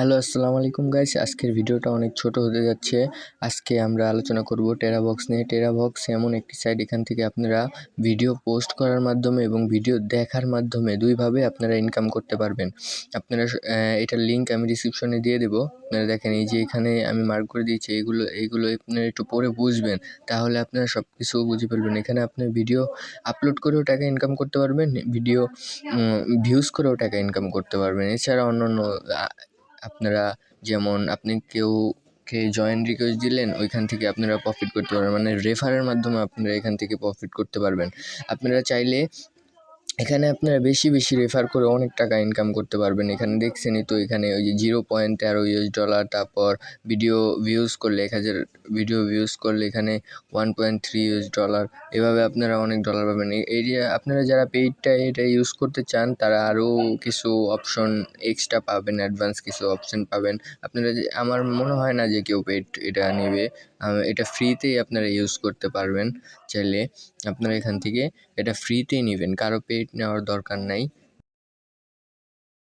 Hello, আসসালামু আলাইকুম guys. আজকের ভিডিওটা অনেক ছোট হতে যাচ্ছে। আজকে আমরা আলোচনা করব টেরাভক্স নিয়ে। টেরাভক্স এমন একটি সাইট, এখান থেকে আপনারা ভিডিও পোস্ট করার মাধ্যমে এবং ভিডিও দেখার মাধ্যমে দুইভাবে আপনারা ইনকাম করতে পারবেন। আপনারা এটার লিঙ্ক আমি ডিসক্রিপশনে দিয়ে দেবো। আপনারা দেখেন, এই যে এখানে আমি মার্ক করে দিয়েছি, এইগুলো আপনারা একটু পরে বুঝবেন, তাহলে আপনারা সব কিছু বুঝে ফেলবেন। এখানে আপনি ভিডিও আপলোড করেও টাকা ইনকাম করতে পারবেন, ভিডিও ভিউজ করেও টাকা ইনকাম করতে পারবেন। এছাড়া অন্যান্য আপনারা, যেমন আপনি কেউকে জয়েন রিকোয়েস্ট দিলেন, ওইখান থেকে আপনারা প্রফিট করতে পারবেন, মানে রেফারের মাধ্যমে আপনারা এখান থেকে প্রফিট করতে পারবেন। আপনারা চাইলে এখানে আপনারা বেশি রেফার করে অনেক টাকা ইনকাম করতে পারবেন। এখানে দেখছেনই তো, এখানে ওই যে $0.13, তারপর ভিডিও ভিউজ করলে 1000 ভিডিও ভিউজ করলে এখানে $1.3, এভাবে আপনারা অনেক ডলার পাবেন। এই যে আপনারা যারা পেইডটা এটা ইউজ করতে চান, তারা আরও কিছু অপশন এক্সট্রা পাবেন, অ্যাডভান্স কিছু অপশন পাবেন। আপনারা আমার মনে হয় না যে কেউ পেইড এটা নেবে, এটা ফ্রিতেই আপনারা ইউজ করতে পারবেন। চাইলে আপনারা এখান থেকে এটা ফ্রিতেই নেবেন, কারো পেইড নেওয়ার দরকার নাই।